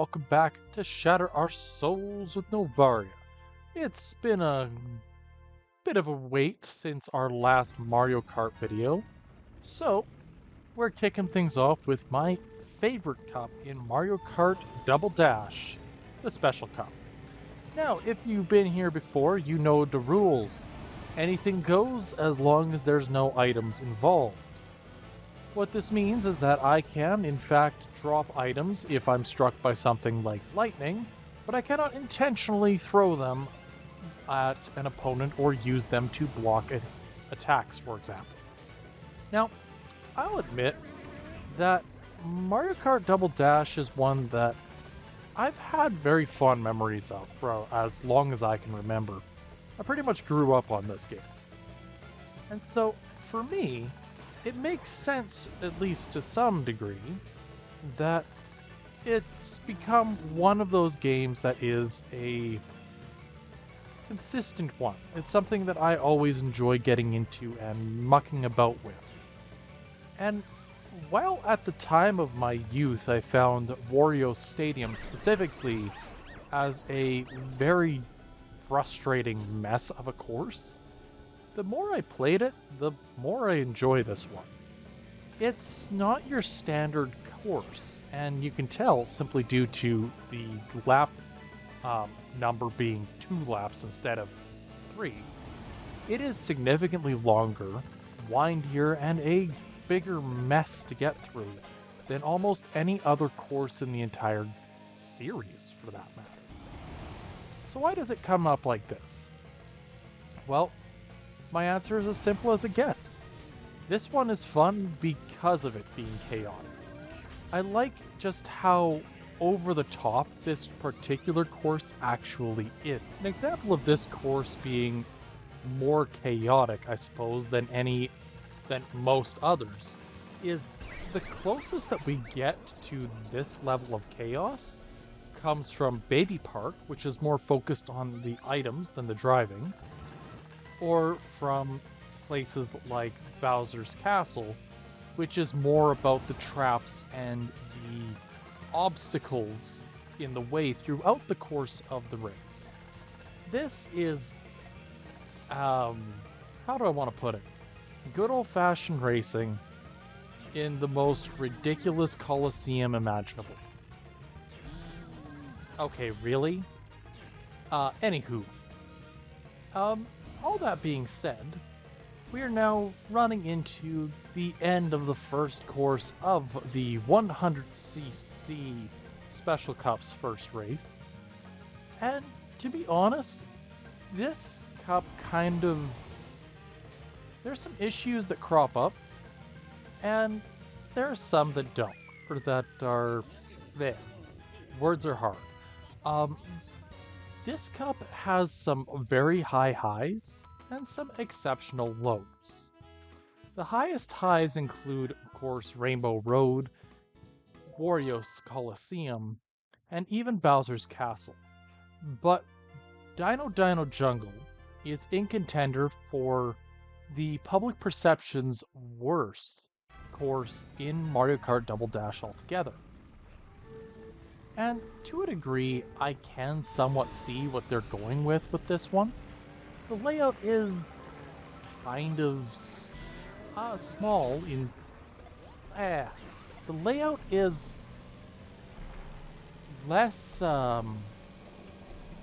welcome back to Shatter Our Souls with Novaria. It's been a bit of a wait since our last Mario Kart video, so we're kicking things off with my favorite cup in Mario Kart Double Dash, the Special Cup. Now, if you've been here before, you know the rules. Anything goes as long as there's no items involved. What this means is that I can, in fact, drop items if I'm struck by something like lightning, but I cannot intentionally throw them at an opponent or use them to block attacks, for example. Now, I'll admit that Mario Kart Double Dash is one that I've had very fond memories of for as long as I can remember. I pretty much grew up on this game. And so, for me, it makes sense, at least to some degree, that it's become one of those games that is a consistent one. It's something that I always enjoy getting into and mucking about with. And while at the time of my youth I found Wario Stadium specifically as a very frustrating mess of a course, the more I played it, the more I enjoy this one. It's not your standard course, and you can tell simply due to the lap number being 2 laps instead of 3. It is significantly longer, windier, and a bigger mess to get through than almost any other course in the entire series, for that matter. So why does it come up like this? Well, my answer is as simple as it gets. This one is fun because of it being chaotic. I like just how over the top this particular course actually is. An example of this course being more chaotic, I suppose, than most others is the closest that we get to this level of chaos comes from Baby Park, which is more focused on the items than the driving, or from places like Bowser's Castle, which is more about the traps and the obstacles in the way throughout the course of the race. This is, how do I want to put it? Good old-fashioned racing in the most ridiculous coliseum imaginable. Okay, really? Anywho. All that being said, we are now running into the end of the first course of the 100cc Special Cup's first race. And to be honest, this cup there's some issues that crop up, and there are some that don't, or that are there. Words are hard. This cup has some very high highs and some exceptional lows. The highest highs include, of course, Rainbow Road, Wario's Coliseum, and even Bowser's Castle. But Dino Dino Jungle is in contender for the public perception's worst course in Mario Kart Double Dash altogether. And to a degree, I can somewhat see what they're going with this one. The layout is kind of small in... the layout is less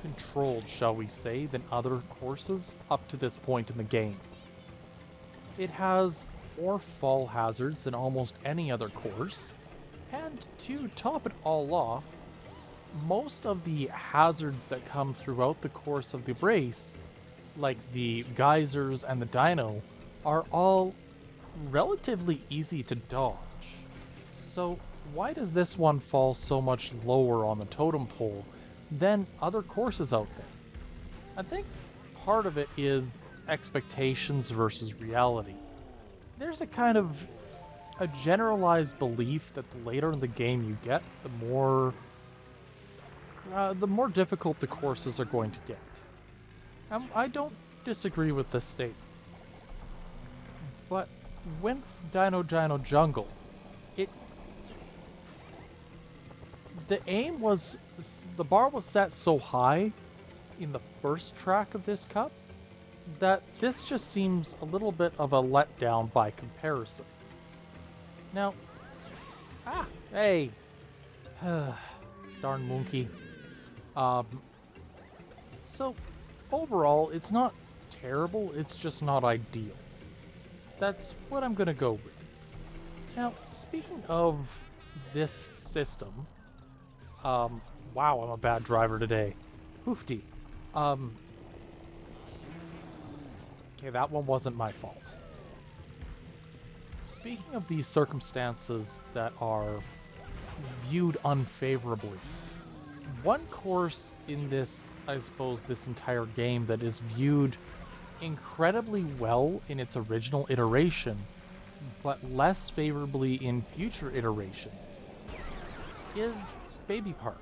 controlled, shall we say, than other courses up to this point in the game. It has more fall hazards than almost any other course, and to top it all off, most of the hazards that come throughout the course of the race, like the geysers and the dino, are all relatively easy to dodge. So why does this one fall so much lower on the totem pole than other courses out there? I think part of it is expectations versus reality. There's a kind of a generalized belief that the later in the game you get, the more difficult the courses are going to get. I don't disagree with this statement. But with Dino Dino Jungle, the aim was, the bar was set so high in the first track of this cup that this just seems a little bit of a letdown by comparison. Now, hey, darn monkey. So overall, it's not terrible, it's just not ideal. That's what I'm gonna go with. Now, speaking of this system, wow, I'm a bad driver today. Hoofty. Okay, that one wasn't my fault. Speaking of these circumstances that are viewed unfavorably, one course in this, I suppose, this entire game that is viewed incredibly well in its original iteration, but less favorably in future iterations, is Baby Park.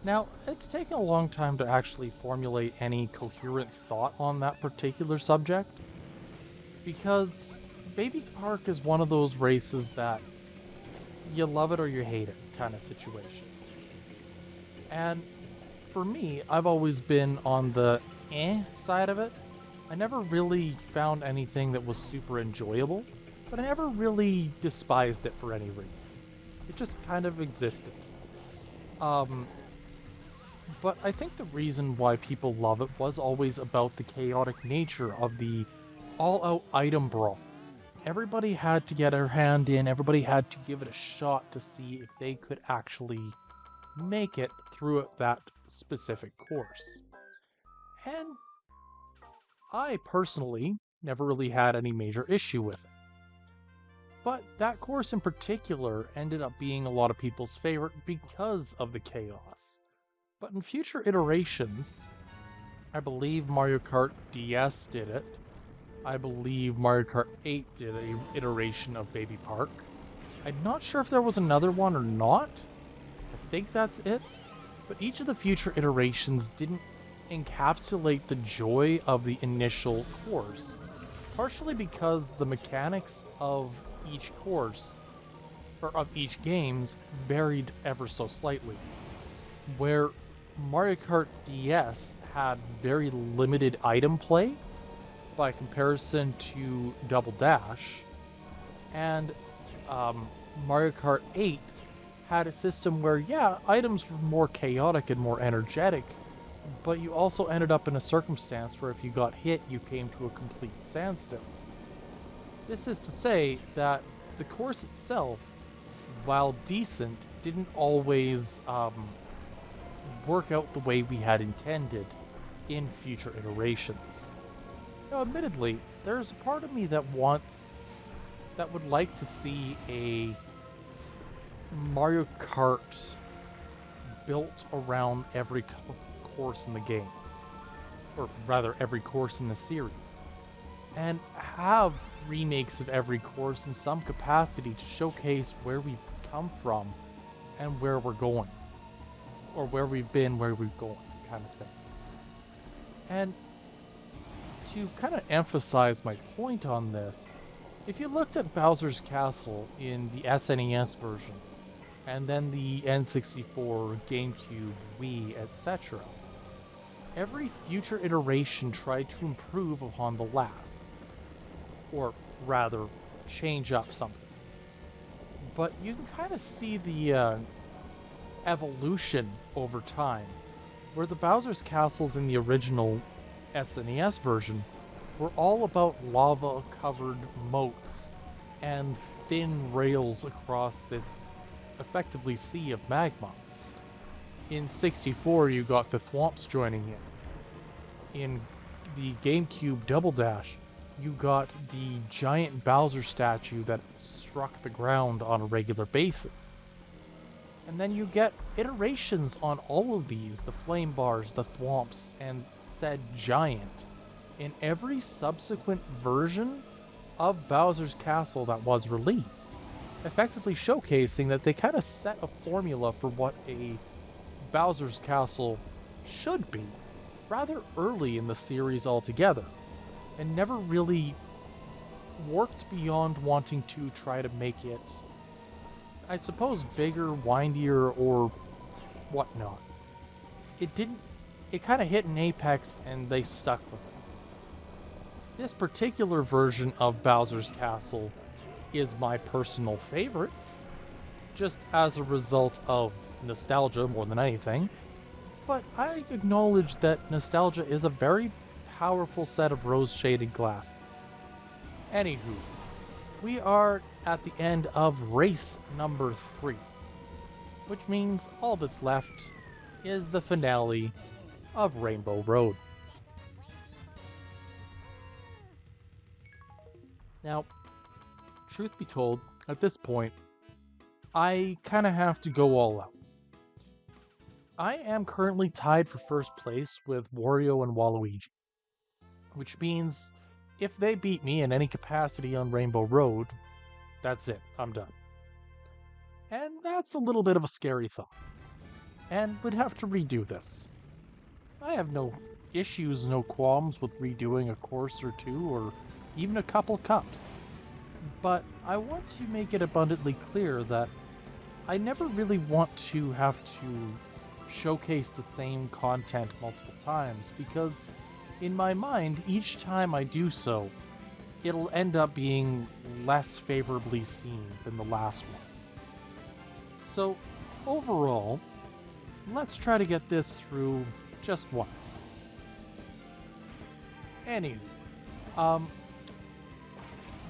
Now, it's taken a long time to actually formulate any coherent thought on that particular subject, because Baby Park is one of those races that you love it or you hate it kind of situation. And for me, I've always been on the side of it. I never really found anything that was super enjoyable, but I never really despised it for any reason. It just kind of existed. But I think the reason why people love it was always about the chaotic nature of the all-out item brawl. Everybody had to get their hand in, everybody had to give it a shot to see if they could actually make it through that specific course. And I personally never really had any major issue with it. But that course in particular ended up being a lot of people's favorite because of the chaos. But in future iterations, I believe Mario Kart DS did it. I believe Mario Kart 8 did an iteration of Baby Park. I'm not sure if there was another one or not. I think that's it. But each of the future iterations didn't encapsulate the joy of the initial course. Partially because the mechanics of each course, or of each games, varied ever so slightly. Where Mario Kart DS had very limited item play by comparison to Double Dash, and Mario Kart 8 had a system where, yeah, items were more chaotic and more energetic, but you also ended up in a circumstance where if you got hit, you came to a complete standstill. This is to say that the course itself, while decent, didn't always work out the way we had intended in future iterations. Now, admittedly, there's a part of me that would like to see a Mario Kart built around every course in the game, or rather every course in the series, and have remakes of every course in some capacity to showcase where we've come from and where we're going, or where we've been, where we're going, kind of thing. And to kind of emphasize my point on this, if you looked at Bowser's Castle in the SNES version, and then the N64, GameCube, Wii, etc., every future iteration tried to improve upon the last, or rather, change up something. But you can kind of see the evolution over time, where the Bowser's Castles in the original SNES version were all about lava-covered moats and thin rails across this effectively sea of magma. In 64, you got the Thwomps joining in. In the GameCube Double Dash, you got the giant Bowser statue that struck the ground on a regular basis. And then you get iterations on all of these, the flame bars, the thwomps, and said giant, in every subsequent version of Bowser's Castle that was released, effectively showcasing that they kind of set a formula for what a Bowser's Castle should be rather early in the series altogether, and never really worked beyond wanting to try to make it I suppose, bigger, windier, or whatnot. It didn't. It kind of hit an apex and they stuck with it. This particular version of Bowser's Castle is my personal favorite, just as a result of nostalgia more than anything. But I acknowledge that nostalgia is a very powerful set of rose-shaded glasses. Anywho, we are at the end of race number 3, which means all that's left is the finale of Rainbow Road. Now, truth be told, at this point, I kind of have to go all out. I am currently tied for first place with Wario and Waluigi, which means if they beat me in any capacity on Rainbow Road, that's it, I'm done. And that's a little bit of a scary thought, and would have to redo this. I have no issues, no qualms with redoing a course or two, or even a couple cups. But I want to make it abundantly clear that I never really want to have to showcase the same content multiple times, because in my mind, each time I do so, it'll end up being less favorably seen than the last one. So, overall, let's try to get this through just once. Anywho,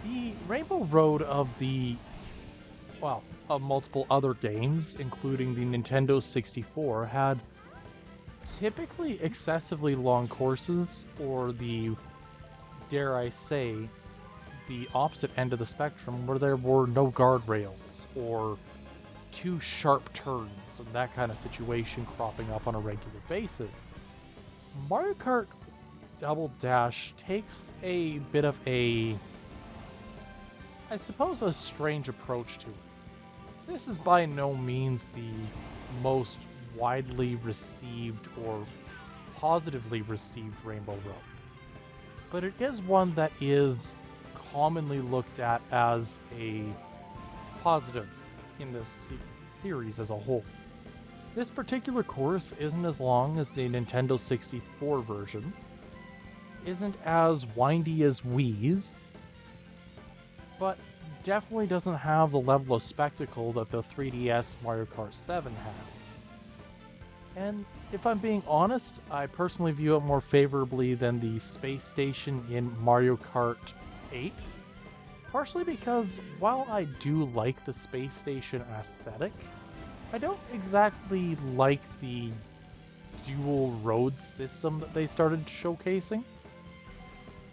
the Rainbow Road of multiple other games, including the Nintendo 64, had typically excessively long courses, or dare I say, the opposite end of the spectrum, where there were no guardrails, or too sharp turns, and that kind of situation cropping up on a regular basis. Mario Kart Double Dash takes a bit of a strange approach to it. This is by no means the most widely received or positively received Rainbow Road, but it is one that is commonly looked at as a positive in this series as a whole. This particular course isn't as long as the Nintendo 64 version, isn't as windy as Wii's, but definitely doesn't have the level of spectacle that the 3DS Mario Kart 7 had. And if I'm being honest, I personally view it more favorably than the space station in Mario Kart 8. Partially because while I do like the space station aesthetic, I don't exactly like the dual road system that they started showcasing.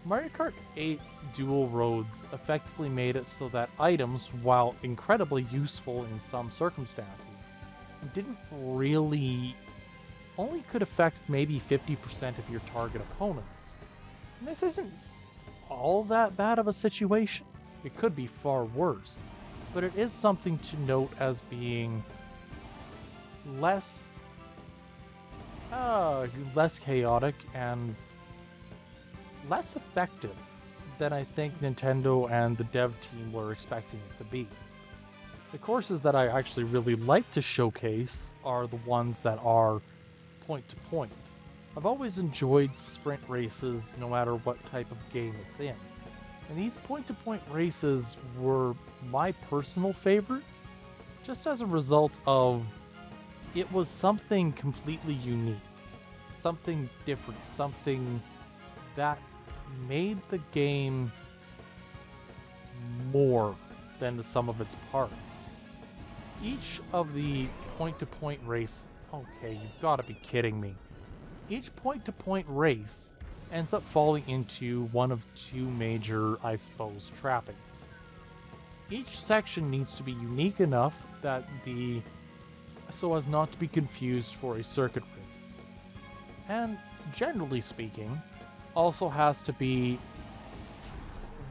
Mario Kart 8's dual roads effectively made it so that items, while incredibly useful in some circumstances, only could affect maybe 50% of your target opponents. And this isn't all that bad of a situation. It could be far worse, but it is something to note as being less chaotic and less effective than I think Nintendo and the dev team were expecting it to be. The courses that I actually really like to showcase are the ones that are point to point. I've always enjoyed sprint races no matter what type of game it's in. And these point to point races were my personal favorite, just as a result of it was something completely unique, something different, something that made the game more than the sum of its parts. Each of the point-to-point race... Okay, you've got to be kidding me. Each point-to-point race ends up falling into one of two major, I suppose, trappings. Each section needs to be unique enough so as not to be confused for a circuit race. And generally speaking, also has to be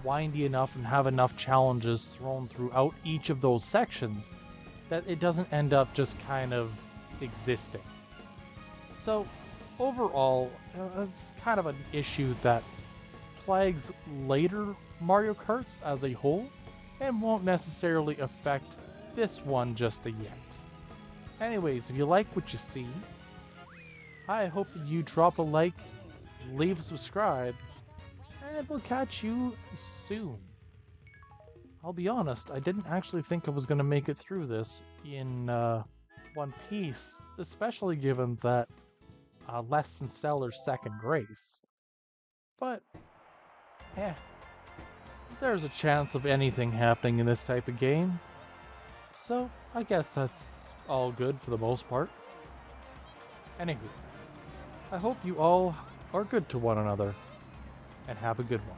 windy enough and have enough challenges thrown throughout each of those sections that it doesn't end up just kind of existing. So overall, it's kind of an issue that plagues later Mario Karts as a whole and won't necessarily affect this one just a yet. Anyways, if you like what you see, I hope that you drop a like, leave a subscribe, and we'll catch you soon. I'll be honest, I didn't actually think I was going to make it through this in one piece, especially given that less than stellar second race. But, there's a chance of anything happening in this type of game. So, I guess that's all good for the most part. Anywho, I hope you all are good to one another, and have a good one.